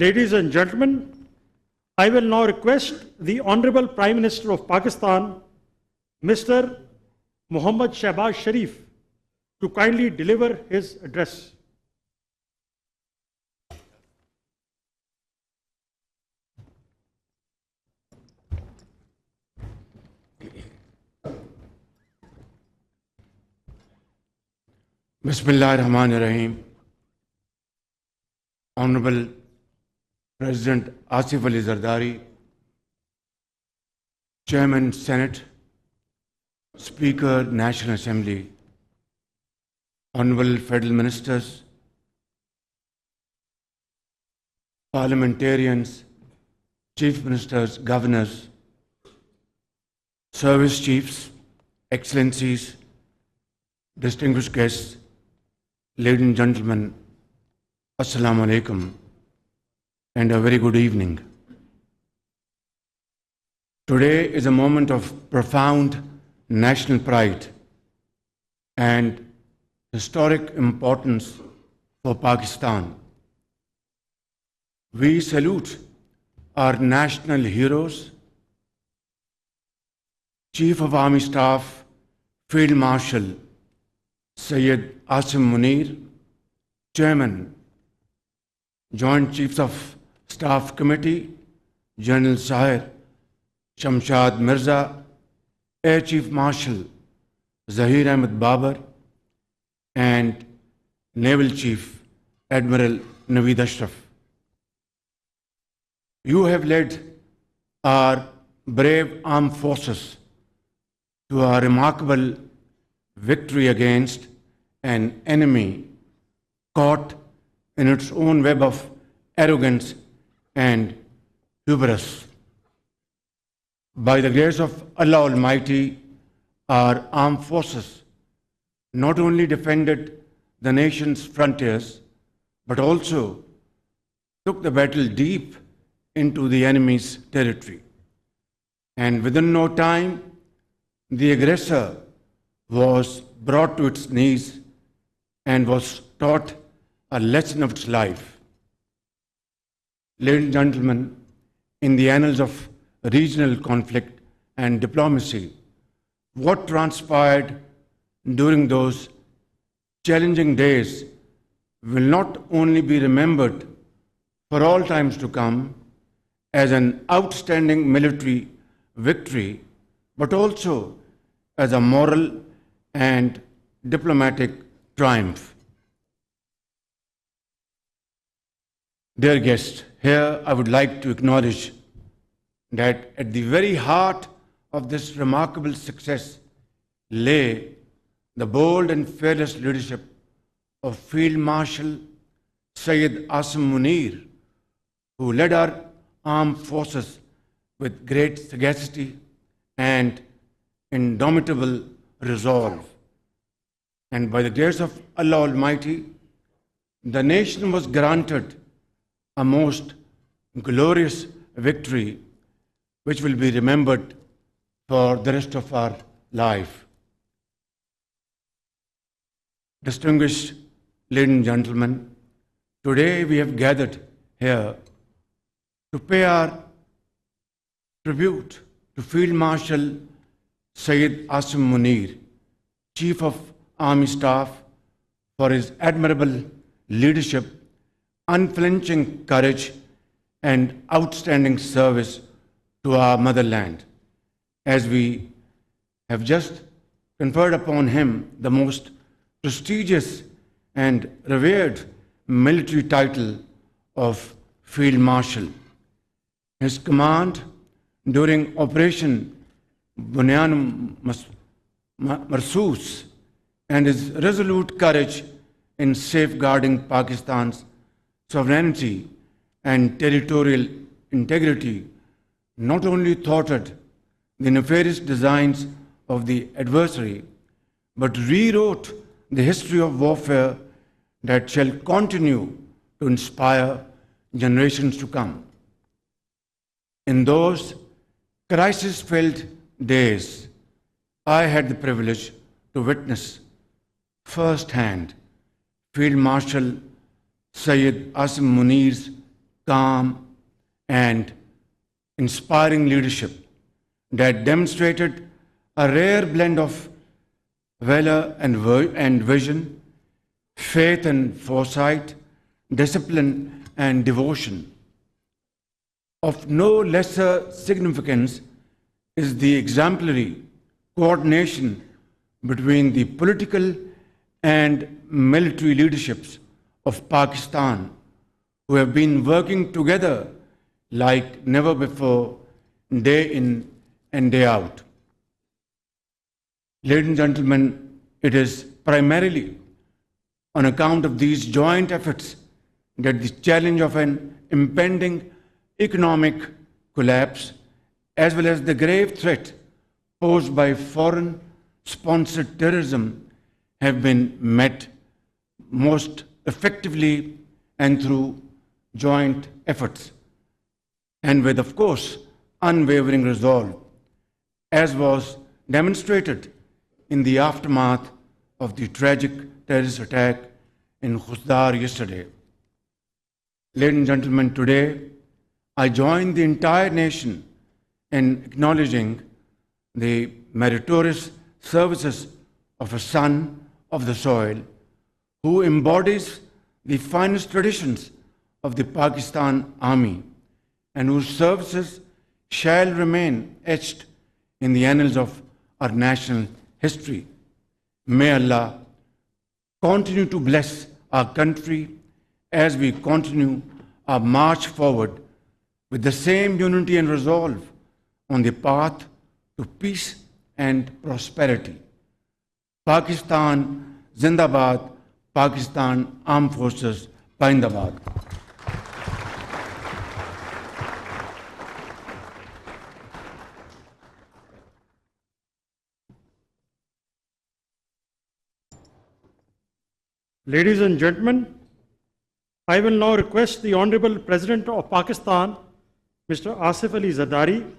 Ladies and gentlemen, I will now request the Honorable Prime Minister of Pakistan, Mr. Mohammad Shahbaz Sharif, to kindly deliver his address. Bismillahirrahmanirrahim. Honorable President Asif Ali Zardari, Chairman Senate, Speaker National Assembly, Honorable Federal Ministers, Parliamentarians, Chief Ministers, Governors, Service Chiefs, Excellencies, distinguished guests, ladies and gentlemen, Assalamu alaikum, and a very good evening. Today is a moment of profound national pride and historic importance for Pakistan. We salute our national heroes, Chief of Army Staff, Field Marshal Syed Asim Munir, Chairman, Joint Chiefs of Staff Committee, General Zahir Shamshad Mirza, Air Chief Marshal Zahir Ahmed Babar, and Naval Chief Admiral Naveed Ashraf. You have led our brave armed forces to a remarkable victory against an enemy caught in its own web of arrogance and hubris. By the grace of Allah Almighty, our armed forces not only defended the nation's frontiers, but also took the battle deep into the enemy's territory. And within no time, the aggressor was brought to its knees and was taught a lesson of its life. Ladies and gentlemen, in the annals of regional conflict and diplomacy, what transpired during those challenging days will not only be remembered for all times to come as an outstanding military victory, but also as a moral and diplomatic triumph. Dear guests, here I would like to acknowledge that at the very heart of this remarkable success lay the bold and fearless leadership of Field Marshal Syed Asim Munir, who led our armed forces with great sagacity and indomitable resolve. And by the grace of Allah Almighty, the nation was granted a most glorious victory which will be remembered for the rest of our life. Distinguished ladies and gentlemen, today we have gathered here to pay our tribute to Field Marshal Syed Asim Munir, Chief of Army Staff, for his admirable leadership, unflinching courage, and outstanding service to our motherland, as we have just conferred upon him the most prestigious and revered military title of Field Marshal. His command during Operation Bunyan Marsoos and his resolute courage in safeguarding Pakistan's sovereignty and territorial integrity not only thwarted the nefarious designs of the adversary, but rewrote the history of warfare that shall continue to inspire generations to come. In those crisis-filled days, I had the privilege to witness firsthand Field Marshal Syed Asim Munir's calm, and inspiring leadership that demonstrated a rare blend of valor and vision, faith and foresight, discipline and devotion. Of no lesser significance is the exemplary coordination between the political and military leaderships of Pakistan, who have been working together like never before, day in and day out. Ladies and gentlemen, it is primarily on account of these joint efforts that the challenge of an impending economic collapse, as well as the grave threat posed by foreign-sponsored terrorism, have been met most effectively and through joint efforts, and with, of course, unwavering resolve, as was demonstrated in the aftermath of the tragic terrorist attack in Khusdar yesterday. Ladies and gentlemen, today I join the entire nation in acknowledging the meritorious services of a son of the soil who embodies the finest traditions of the Pakistan Army and whose services shall remain etched in the annals of our national history. May Allah continue to bless our country as we continue our march forward with the same unity and resolve on the path to peace and prosperity. Pakistan Zindabad, Pakistan Armed Forces Paindabad. Ladies and gentlemen, I will now request the Honorable President of Pakistan, Mr. Asif Ali Zardari,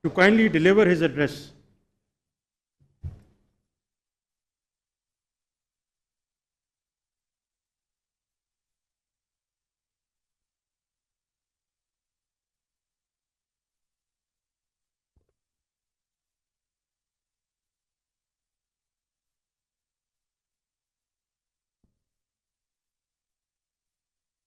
to kindly deliver his address.